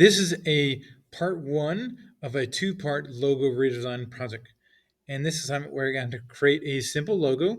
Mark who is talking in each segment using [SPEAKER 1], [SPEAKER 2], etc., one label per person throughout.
[SPEAKER 1] This is a part one of a two-part logo redesign project. And this is how we're going to create a simple logo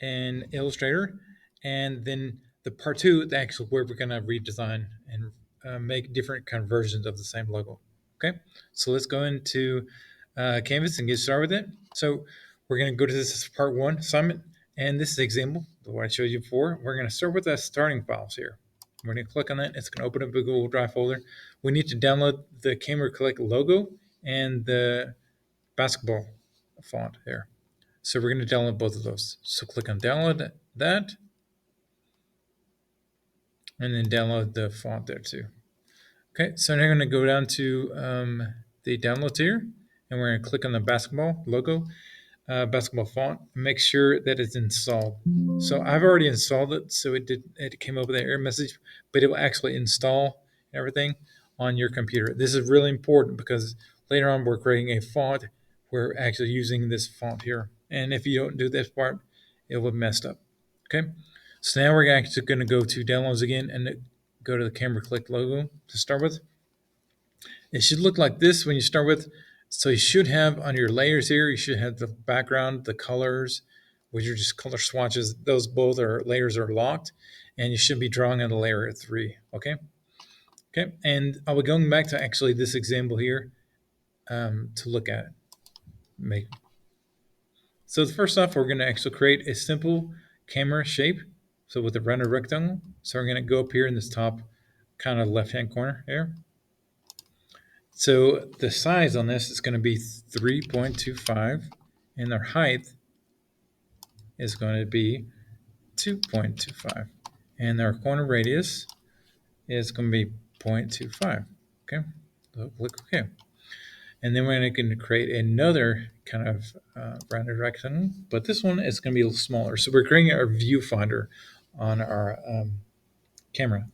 [SPEAKER 1] in Illustrator, and then the part two, the actual where we're going to redesign and make different kind of versions of the same logo. Okay, so let's go into Canvas and get started with it. So we're going to go to this part one assignment, and this is the example, the one I showed you before. We're going to start with the starting files here. We're going to click on that. It's going to open up a Google Drive folder. We need to download the Camera Click logo and the basketball font here. So we're going to download both of those. So click on download that, and then download the font there too. Okay, so now we're going to go down to the download tier, and we're going to click on the basketball logo, basketball font, and make sure that it's installed. So I've already installed it, so it came up with an error message, but it will actually install everything on your computer. This is really important because later on we're creating a font. We're actually using this font here, and if you don't do this part, it will messed up. Okay, so now we're actually going to go to downloads again and go to the Camera Click logo to start with. It should look like this when you start with. So you should have on your layers here, you should have the background, the colors, which are just color swatches. Those both are layers are locked, and you should be drawing on the layer 3. Okay. Okay. And I'll be going back to actually this example here to look at it. So first off, we're going to actually create a simple camera shape. So with a render rectangle. So we're going to go up here in this top kind of left-hand corner here. So the size on this is going to be 3.25, and our height is going to be 2.25, and our corner radius is going to be 0.25. Okay, so click OK. And then we're going to create another kind of rounded rectangle, but this one is going to be a little smaller. So we're creating our viewfinder on our camera.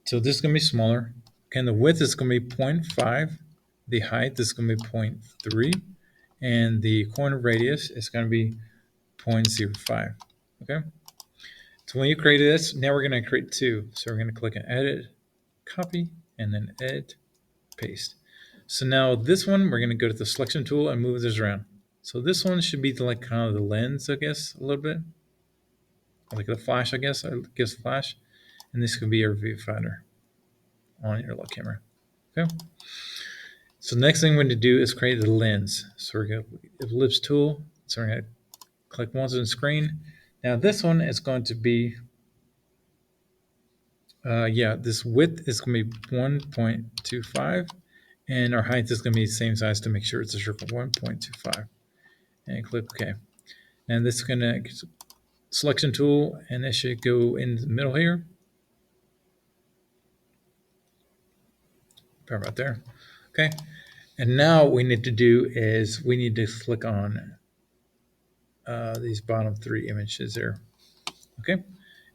[SPEAKER 1] So this is going to be smaller. And the width is going to be 0.5. The height is going to be 0.3. And the corner radius is going to be 0.05. Okay. So when you create this, now we're going to create two. So we're going to click on Edit, Copy, and then Edit, Paste. So now this one, we're going to go to the Selection tool and move this around. So this one should be like kind of the lens, I guess, a little bit. Like the flash, I guess. I guess flash. And this could be your viewfinder on your little camera. Okay. So next thing we're going to do is create the lens. So we're going to ellipse tool. So we're going to click once on the screen. Now this one is going to be, this width is going to be 1.25, and our height is going to be the same size to make sure it's a circle, 1.25. And click OK. And this is going to selection tool, and it should go in the middle here. About there. Okay. And now what we need to do is we need to click on these bottom three images there. Okay. And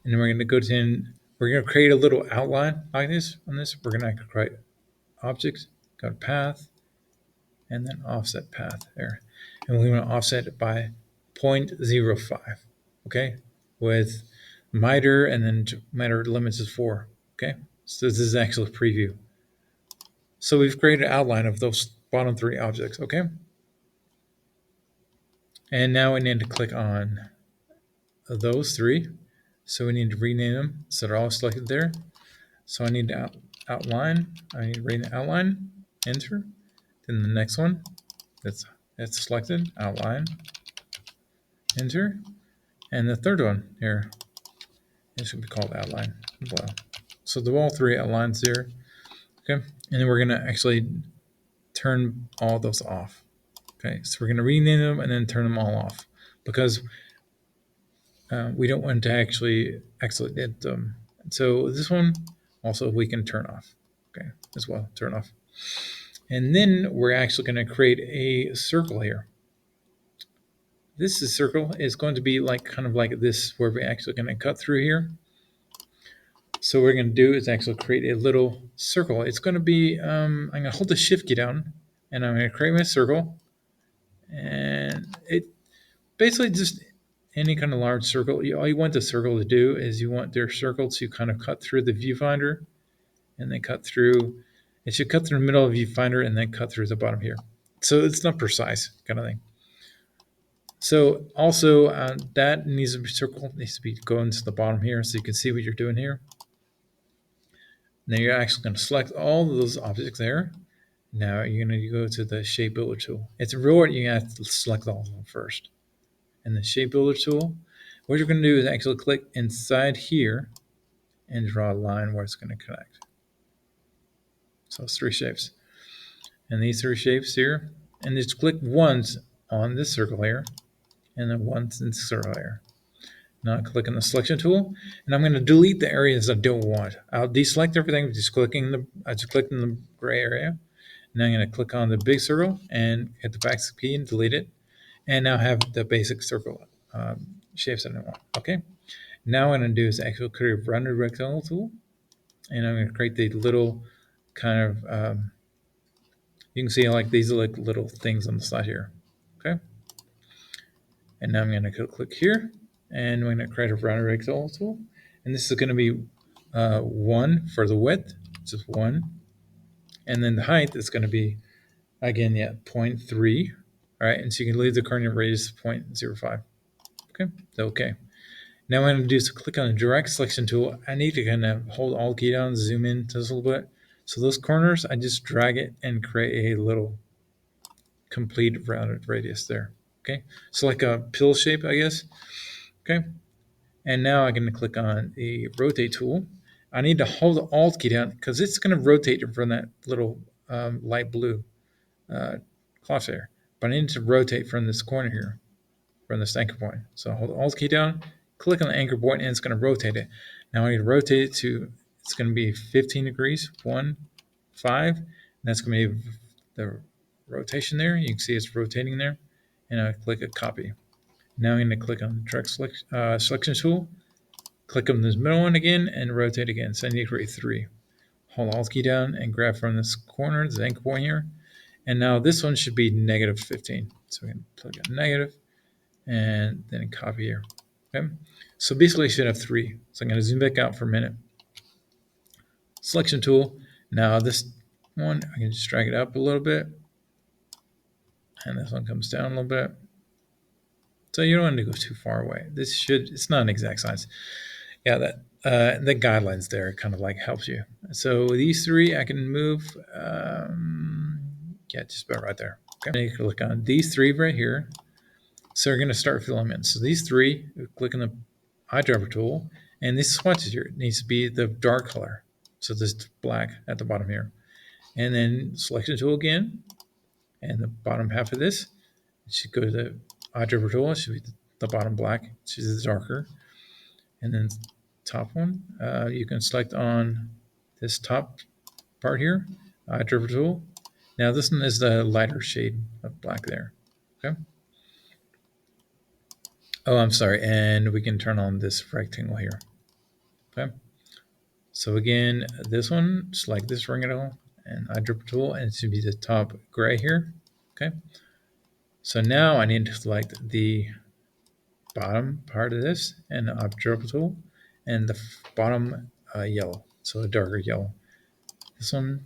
[SPEAKER 1] then we're going to go to, we're going to create a little outline like this on this. We're going to create objects, go to path, and then offset path there. And we want to offset it by 0.05. Okay. With miter, and then miter limits is 4. Okay. So this is actually a preview. So we've created an outline of those bottom three objects, okay? And now we need to click on those three. So we need to rename them so they're all selected there. So I need to outline. I need to rename outline, enter. Then the next one, that's selected, outline, enter. And the third one here, it should be called outline below. So they're all three outlines there, okay? And then we're gonna actually turn all those off. Okay, so we're going to rename them and then turn them all off because we don't want to actually edit them. So this one also we can turn off, okay, as well, turn off. And then we're actually going to create a circle here. This circle is going to be like kind of like this, where we're actually going to cut through here. So what we're going to do is actually create a little circle. It's going to be, I'm going to hold the shift key down, and I'm going to create my circle. And it basically just any kind of large circle. All you want the circle to do is you want their circle to kind of cut through the viewfinder and then cut through. It should cut through the middle of viewfinder and then cut through the bottom here. So it's not precise kind of thing. So also that needs to be circle, needs to be going to the bottom here so you can see what you're doing here. Now you're actually going to select all of those objects there. Now you're going to go to the shape builder tool. It's real, you have to select all of them first. And the shape builder tool, what you're going to do is actually click inside here and draw a line where it's going to connect. So it's 3 shapes. And these 3 shapes here, and just click once on this circle here, and then once in the circle here. Now I click on the selection tool, and I'm going to delete the areas I don't want. I'll deselect everything, just clicking the gray area. And I'm going to click on the big circle and hit the backspace key and delete it. And now have the basic circle shapes that I want. Okay. Now what I'm going to do is actually create a rounded rectangle tool, and I'm going to create the little kind of you can see like these are like little things on the side here. Okay. And now I'm going to click here, and we're going to create a rounded rectangle tool. And this is going to be 1 for the width, just 1. And then the height is going to be, again, 0.3. All right. And so you can leave the coordinate radius 0.05. Okay. Okay. Now what I'm going to do is click on the direct selection tool. I need to kind of hold Alt key down, zoom in just a little bit. So those corners, I just drag it and create a little complete rounded radius there. Okay. So like a pill shape, I guess. Okay. And now I'm going to click on the rotate tool. I need to hold the Alt key down because it's going to rotate from that little light blue cloth there. But I need to rotate from this corner here, from this anchor point. So hold the Alt key down, click on the anchor point, and it's going to rotate it. Now I need to rotate it to, it's going to be 15 degrees, 1, 5. And that's going to be the rotation there. You can see it's rotating there. And I click a copy. Now I'm going to click on the direct selection tool. Click on this middle one again and rotate again. So I need to create 3. Hold Alt key down and grab from this corner, this anchor point here. And now this one should be negative 15. So we can plug in negative and then copy here. Okay. So basically I should have 3. So I'm going to zoom back out for a minute. Selection tool. Now this one, I can just drag it up a little bit. And this one comes down a little bit. So you don't want to go too far away. It's not an exact science. Yeah, that the guidelines there kind of like helps you. So these 3 I can move. Just about right there. Okay, you can click on these 3 right here. So we're going to start filling them in. So these 3, click on the eyedropper tool, and this swatches here. It needs to be the dark color. So this black at the bottom here. And then selection tool again, and the bottom half of this, it should go to the eyedropper tool. It should be the bottom black, which is darker. And then top one, you can select on this top part here, eyedropper tool. Now this one is the lighter shade of black there. Okay. Oh, I'm sorry. And we can turn on this rectangle here. Okay. So again, this one, select this rectangle and eyedropper tool, and it should be the top gray here. Okay. So now I need to select the bottom part of this and the eyedropper tool and the bottom yellow. So a darker yellow. This one,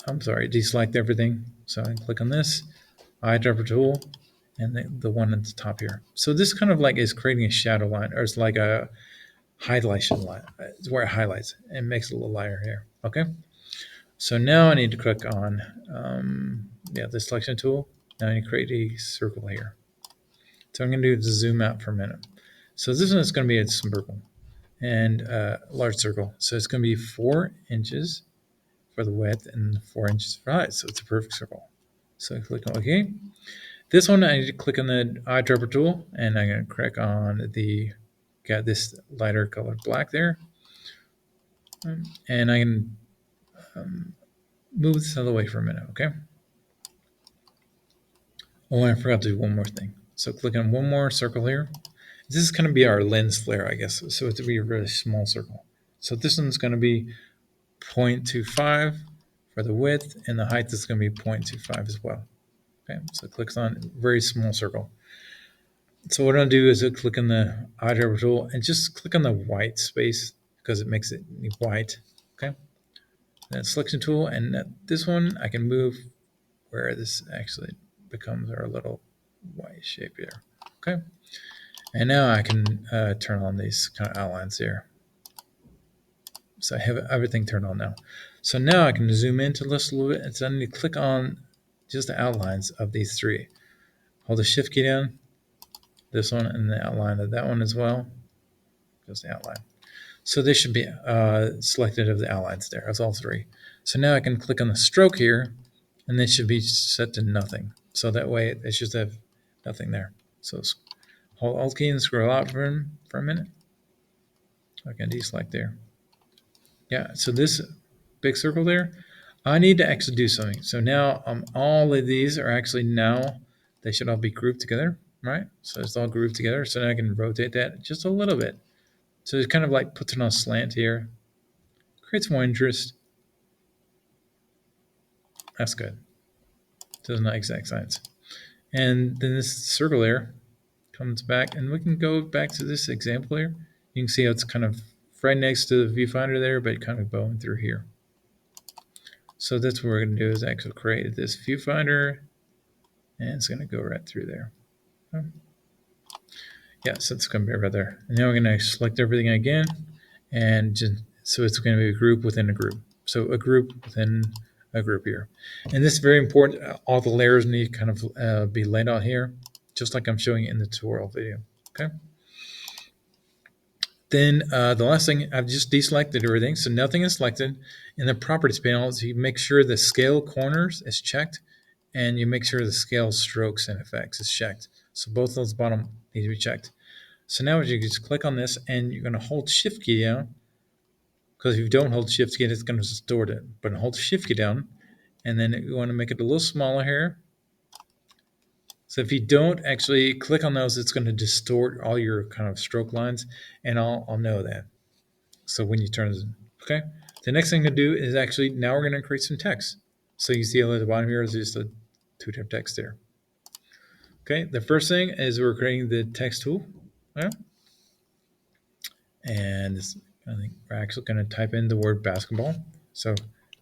[SPEAKER 1] deselect everything. So I can click on this, eyedropper tool, and the one at the top here. So this kind of like is creating a shadow line, or it's like a highlightation line. It's where it highlights and makes it a little lighter here. Okay. So now I need to click on the selection tool. Now I need to create a circle here. So I'm going to do the zoom out for a minute. So this one is going to be a circle and a large circle. So it's going to be 4 inches for the width and 4 inches for height. So it's a perfect circle. So I click on OK. This one, I need to click on the eyedropper tool, and I'm going to click on got this lighter colored black there. And I can move this out of the way for a minute, okay? Oh, and I forgot to do one more thing. So click on one more circle here. This is going to be our lens flare, I guess. So it's going to be a really small circle. So this one's going to be 0.25 for the width, and the height is going to be 0.25 as well. Okay, so it clicks on very small circle. So what I'll do is I'll click on the eyedropper tool and just click on the white space because it makes it white. Okay. Then selection tool, and this one I can move where this actually becomes our little white shape here. Okay, and now I can turn on these kind of outlines here. So I have everything turned on now. So now I can zoom into this a little bit, and so I need to click on just the outlines of these three. Hold the shift key down, this one, and the outline of that one as well. Just the outline. So they should be selected of the outlines there. That's all three. So now I can click on the stroke here, and they should be set to nothing. So that way it should have nothing there. So hold Alt key and scroll out for a minute. I can deselect there. Yeah, so this big circle there, I need to actually do something. So now all of these are actually now, they should all be grouped together, right? So it's all grouped together. So now I can rotate that just a little bit. So it kind of like puts it on a slant here. Creates more interest. That's good. Does not exact science. And then this circle here comes back, and we can go back to this example here. You can see how it's kind of right next to the viewfinder there, but kind of going through here. So that's what we're going to do is actually create this viewfinder, and it's going to go right through there. Yeah, so it's going to be right there. And now we're going to select everything again, and just, so it's going to be a group within a group. So a group within a group here. And this is very important. All the layers need to kind of be laid out here, just like I'm showing in the tutorial video. Okay. Then the last thing, I've just deselected everything, so nothing is selected. In the properties panel, so you make sure the scale corners is checked, and you make sure the scale strokes and effects is checked. So both those bottom need to be checked. So now you just click on this, and you're going to hold Shift key down, because if you don't hold Shift key, it's going to distort it. But hold Shift key down, and then you want to make it a little smaller here. So if you don't actually click on those, it's going to distort all your kind of stroke lines, and I'll know that. So when you turn this, okay. The next thing to do is actually, now we're going to create some text. So you see at the bottom here is just a two-type text there. Okay, the first thing is we're creating the text tool. Yeah. And this, I think we're actually going to type in the word basketball. So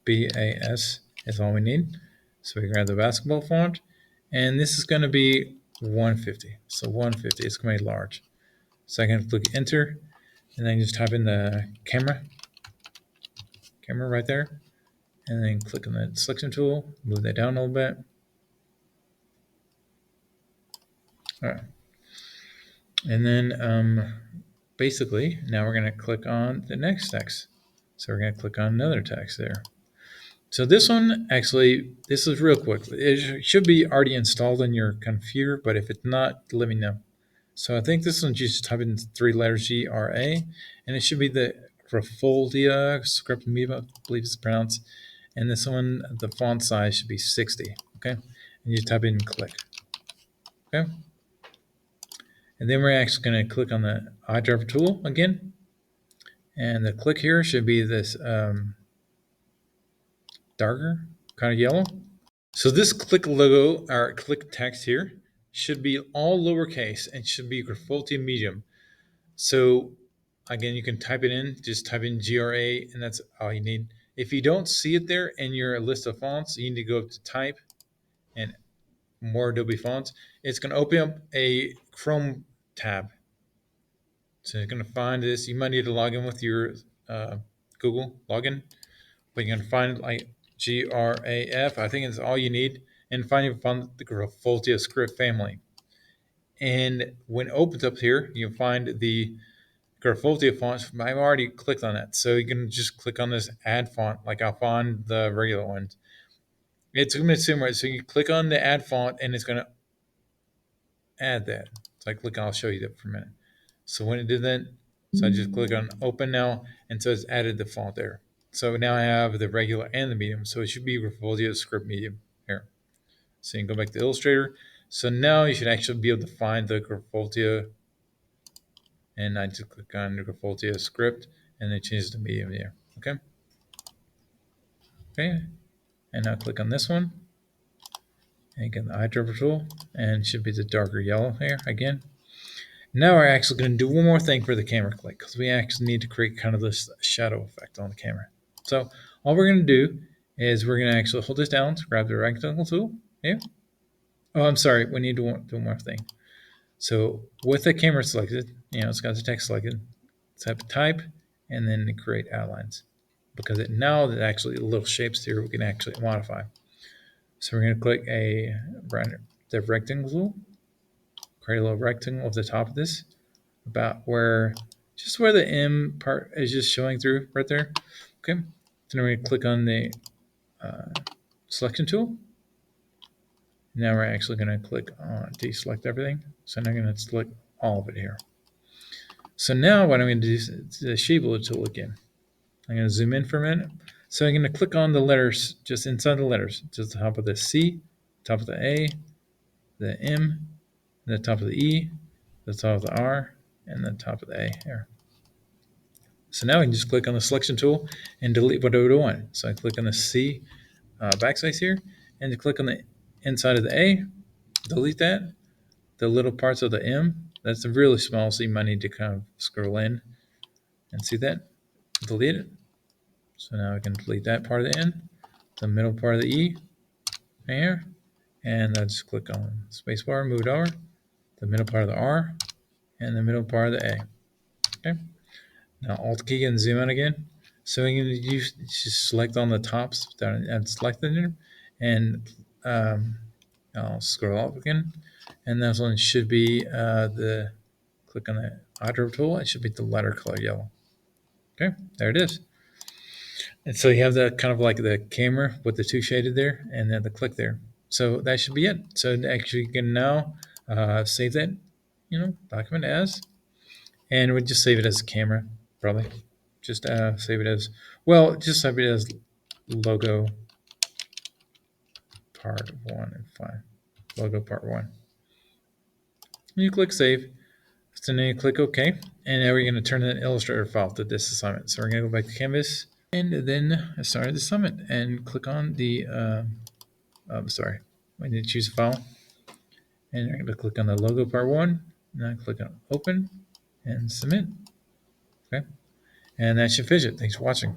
[SPEAKER 1] BAS is all we need. So we grab the basketball font, and this is going to be 150. So 150, it's going to be large. So I can click enter, and then just type in the camera right there, and then click on the selection tool, move that down a little bit. All right. And then basically, now we're going to click on the next text. So we're going to click on another text there. So this one, actually, this is real quick. It should be already installed in your computer, but if it's not, let me know. So I think this one, just type in 3 letters GRA, and it should be the Grafoldia script amoeba, I believe it's pronounced. And this one, the font size should be 60, okay? And you type in click, okay? And then we're actually going to click on the iDriver tool again. And the click here should be this darker, kind of yellow. So this click logo, or click text here, should be all lowercase and should be Grafoldia medium. So again, you can type it in, just type in GRA, and that's all you need. If you don't see it there in your list of fonts, you need to go up to type and more Adobe fonts. It's going to open up a Chrome tab. So you're going to find this. You might need to log in with your Google login, but you're going to find like GRAF. I think it's all you need. And find the Grafoldia script family. And when it opens up here, you'll find the Grafoldia fonts. I've already clicked on that. So you can just click on this add font, like I'll find the regular ones. It's going to be similar. So you click on the add font, and it's going to add that. So I click, I'll show you that for a minute. So when it did that, so I just click on open now, and so it's added the font there. So now I have the regular and the medium. So it should be Grafoldia script medium here. So you can go back to Illustrator. So now you should actually be able to find the Grafoldia, and I just click on the Grafoldia script, and then change the medium there. Okay. Okay. And now click on this one, and get the iDriver tool, and it should be the darker yellow here again. Now we're actually going to do one more thing for the camera click, because we actually need to create kind of this shadow effect on the camera. So all we're going to do is we're going to actually hold this down, grab the rectangle tool here. Oh, I'm sorry, we need to do one more thing. So with the camera selected, it's got the text selected, type, and then create outlines. Because now that actually the little shapes here we can actually modify. So we're going to click the rectangle tool, create a little rectangle at the top of this, about just where the M part is just showing through right there. Okay, then we're going to click on the selection tool. Now we're actually going to click on deselect everything. So now I'm going to select all of it here. So now what I'm going to do is the shape tool again. I'm going to zoom in for a minute. So I'm going to click on the letters just inside the letters, just the top of the C, top of the A, the M, the top of the E, the top of the R, and the top of the A here. So now we can just click on the selection tool and delete whatever we want. So I click on the C backspace here, and to click on the inside of the A, delete that. The little parts of the M, that's really small, so you might need to kind of scroll in and see that. Delete it. So now I can delete that part of the N, the middle part of the E, right here, and I just click on spacebar, move it over, the middle part of the R, and the middle part of the A. Okay. Now Alt key and zoom in again. So we're going to just select on the tops and select it, and I'll scroll up again, and this one should be click on the eyedrop tool. It should be the letter color yellow. Okay, there it is. And so you have the kind of like the camera with the two shaded there, and then the click there. So that should be it. So actually, you can now save that, document as, and we just save it as a camera, probably. Just save it as just save it as logo part 1 and fine. Logo part 1. And you click save. So then you click OK, and now we're going to turn an Illustrator file to this assignment. So we're going to go back to Canvas, and then start the assignment, and click on the. We need to choose a file, and we're going to click on the logo part 1. Now click on Open, and Submit. Okay, and that should finish it. Thanks for watching.